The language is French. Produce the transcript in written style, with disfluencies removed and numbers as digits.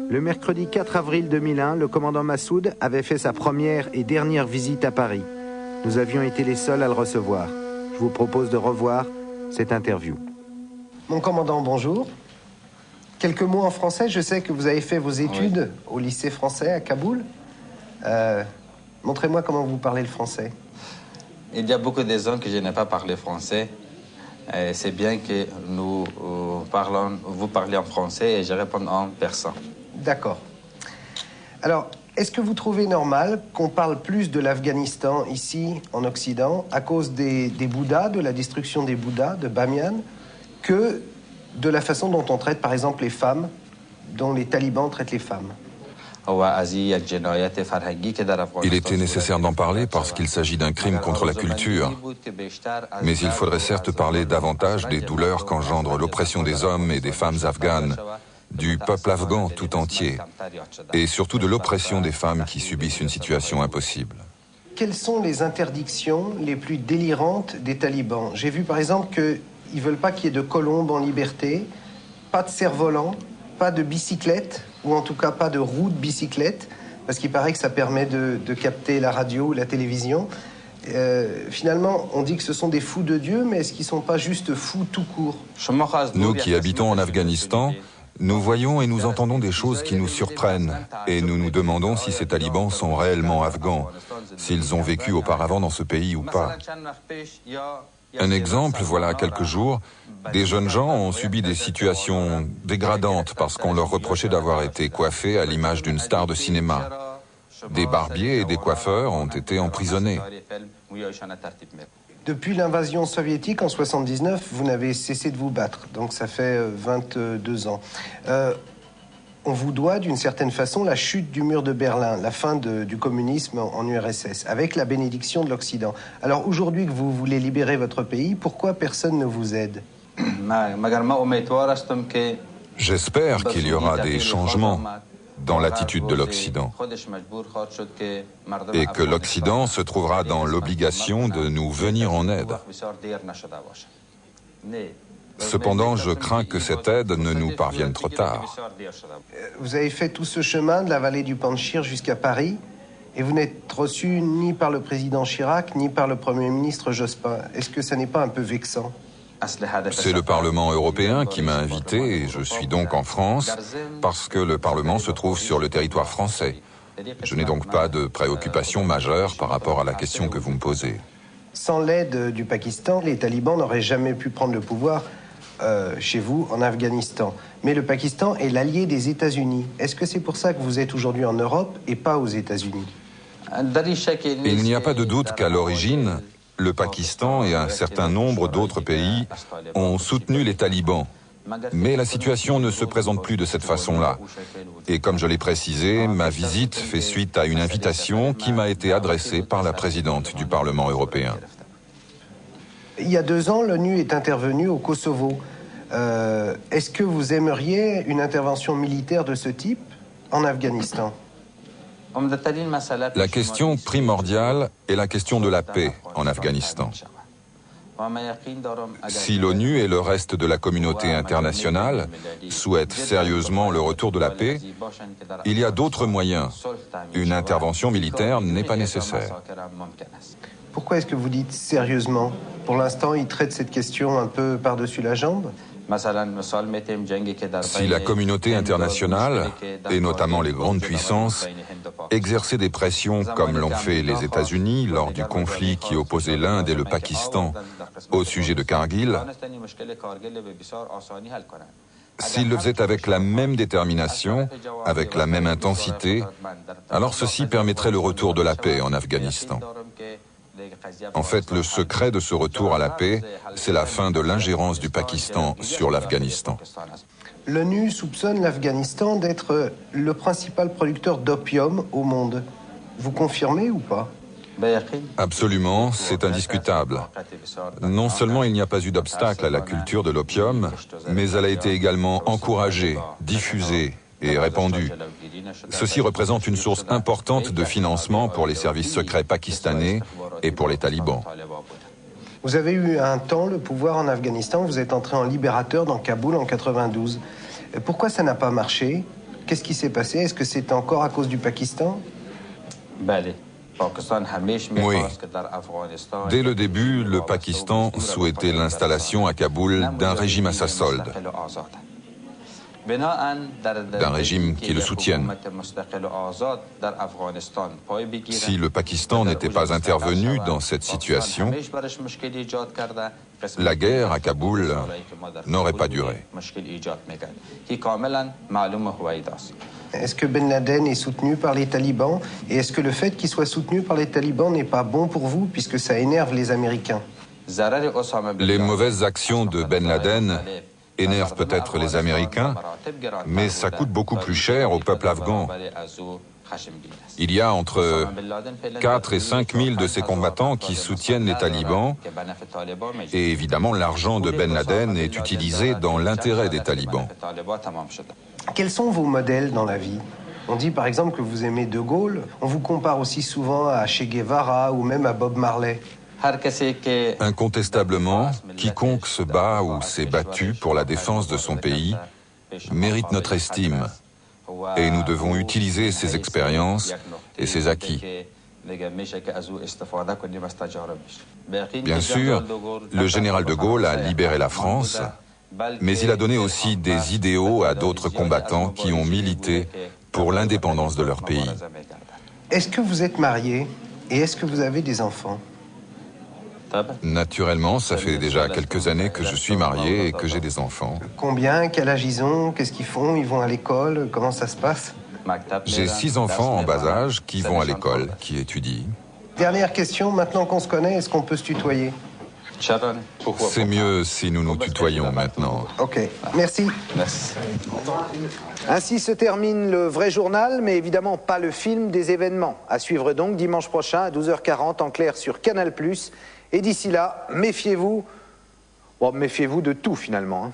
Le mercredi 4 avril 2001, le commandant Massoud avait fait sa première et dernière visite à Paris. Nous avions été les seuls à le recevoir. Je vous propose de revoir cette interview. Mon commandant, bonjour. Quelques mots en français. Je sais que vous avez fait vos études au lycée français à Kaboul. Montrez-moi comment vous parlez le français. Il y a beaucoup de gens que je n'ai pas parlé français. C'est bien que vous parlez en français et je réponds en persan. D'accord. Alors, est-ce que vous trouvez normal qu'on parle plus de l'Afghanistan ici, en Occident, à cause des Bouddhas, de la destruction des Bouddhas, de Bamiyan, que de la façon dont on traite, par exemple, les femmes, dont les talibans traitent les femmes? Il était nécessaire d'en parler parce qu'il s'agit d'un crime contre la culture. Mais il faudrait certes parler davantage des douleurs qu'engendre l'oppression des hommes et des femmes afghanes, du peuple afghan tout entier, et surtout de l'oppression des femmes qui subissent une situation impossible. Quelles sont les interdictions les plus délirantes des talibans? J'ai vu par exemple qu'ils ne veulent pas qu'il y ait de colombes en liberté, pas de cerf-volant, pas de bicyclette, ou en tout cas pas de roue de bicyclette, parce qu'il paraît que ça permet de capter la radio ou la télévision. Finalement, on dit que ce sont des fous de Dieu, mais est-ce qu'ils ne sont pas juste fous tout court? Nous qui habitons en Afghanistan, nous voyons et nous entendons des choses qui nous surprennent, et nous nous demandons si ces talibans sont réellement afghans, s'ils ont vécu auparavant dans ce pays ou pas. Un exemple, voilà quelques jours, des jeunes gens ont subi des situations dégradantes parce qu'on leur reprochait d'avoir été coiffés à l'image d'une star de cinéma. Des barbiers et des coiffeurs ont été emprisonnés. Depuis l'invasion soviétique en 79, vous n'avez cessé de vous battre, donc ça fait 22 ans. On vous doit d'une certaine façon la chute du mur de Berlin, la fin du communisme en URSS, avec la bénédiction de l'Occident. Alors aujourd'hui que vous voulez libérer votre pays, pourquoi personne ne vous aide? J'espère qu'il y aura des changements dans l'attitude de l'Occident et que l'Occident se trouvera dans l'obligation de nous venir en aide. Cependant, je crains que cette aide ne nous parvienne trop tard. Vous avez fait tout ce chemin de la vallée du Panjshir jusqu'à Paris et vous n'êtes reçu ni par le président Chirac ni par le Premier ministre Jospin. Est-ce que ça n'est pas un peu vexant? C'est le Parlement européen qui m'a invité et je suis donc en France parce que le Parlement se trouve sur le territoire français. Je n'ai donc pas de préoccupation majeure par rapport à la question que vous me posez. Sans l'aide du Pakistan, les talibans n'auraient jamais pu prendre le pouvoir chez vous, en Afghanistan. Mais le Pakistan est l'allié des États-Unis. Est-ce que c'est pour ça que vous êtes aujourd'hui en Europe et pas aux États-Unis? Il n'y a pas de doute qu'à l'origine, le Pakistan et un certain nombre d'autres pays ont soutenu les talibans. Mais la situation ne se présente plus de cette façon-là. Et comme je l'ai précisé, ma visite fait suite à une invitation qui m'a été adressée par la présidente du Parlement européen. Il y a 2 ans, l'ONU est intervenue au Kosovo. Est-ce que vous aimeriez une intervention militaire de ce type en Afghanistan? La question primordiale est la question de la paix en Afghanistan. Si l'ONU et le reste de la communauté internationale souhaitent sérieusement le retour de la paix, il y a d'autres moyens. Une intervention militaire n'est pas nécessaire. Pourquoi est-ce que vous dites sérieusement? Pour l'instant, ils traitent cette question un peu par-dessus la jambe. Si la communauté internationale, et notamment les grandes puissances, exerçaient des pressions comme l'ont fait les États-Unis lors du conflit qui opposait l'Inde et le Pakistan au sujet de Kargil, s'ils le faisaient avec la même détermination, avec la même intensité, alors ceci permettrait le retour de la paix en Afghanistan. En fait, le secret de ce retour à la paix, c'est la fin de l'ingérence du Pakistan sur l'Afghanistan. L'ONU soupçonne l'Afghanistan d'être le principal producteur d'opium au monde. Vous confirmez ou pas? Absolument, c'est indiscutable. Non seulement il n'y a pas eu d'obstacle à la culture de l'opium, mais elle a été également encouragée, diffusée et répandue. Ceci représente une source importante de financement pour les services secrets pakistanais et pour les talibans. Vous avez eu un temps le pouvoir en Afghanistan, vous êtes entré en libérateur dans Kaboul en 92. Pourquoi ça n'a pas marché? Qu'est-ce qui s'est passé? Est-ce que c'est encore à cause du Pakistan? Oui. Dès le début, le Pakistan souhaitait l'installation à Kaboul d'un régime à sa solde, d'un régime qui le soutienne. Si le Pakistan n'était pas intervenu dans cette situation, la guerre à Kaboul n'aurait pas duré. Est-ce que Ben Laden est soutenu par les talibans? Et est-ce que le fait qu'il soit soutenu par les talibans n'est pas bon pour vous, puisque ça énerve les Américains? Les mauvaises actions de Ben Laden énervent peut-être les Américains, mais ça coûte beaucoup plus cher au peuple afghan. Il y a entre 4 et 5 000 de ces combattants qui soutiennent les talibans, et évidemment l'argent de Ben Laden est utilisé dans l'intérêt des talibans. Quels sont vos modèles dans la vie? On dit par exemple que vous aimez De Gaulle, on vous compare aussi souvent à Che Guevara ou même à Bob Marley. Incontestablement, quiconque se bat ou s'est battu pour la défense de son pays mérite notre estime. Et nous devons utiliser ses expériences et ses acquis. Bien sûr, le général de Gaulle a libéré la France, mais il a donné aussi des idéaux à d'autres combattants qui ont milité pour l'indépendance de leur pays. Est-ce que vous êtes marié et est-ce que vous avez des enfants? Naturellement, ça fait déjà quelques années que je suis marié et que j'ai des enfants. Combien? Quel âge ils ont? Qu'est-ce qu'ils font? Ils vont à l'école? Comment ça se passe? J'ai 6 enfants en bas âge qui vont à l'école, qui étudient. Dernière question, maintenant qu'on se connaît, est-ce qu'on peut se tutoyer? C'est mieux si nous nous tutoyons maintenant. Ok, merci. Merci. Ainsi se termine le vrai journal, mais évidemment pas le film des événements. À suivre donc dimanche prochain à 12h40 en clair sur Canal+. Et d'ici là, méfiez-vous. Bon, méfiez-vous de tout finalement.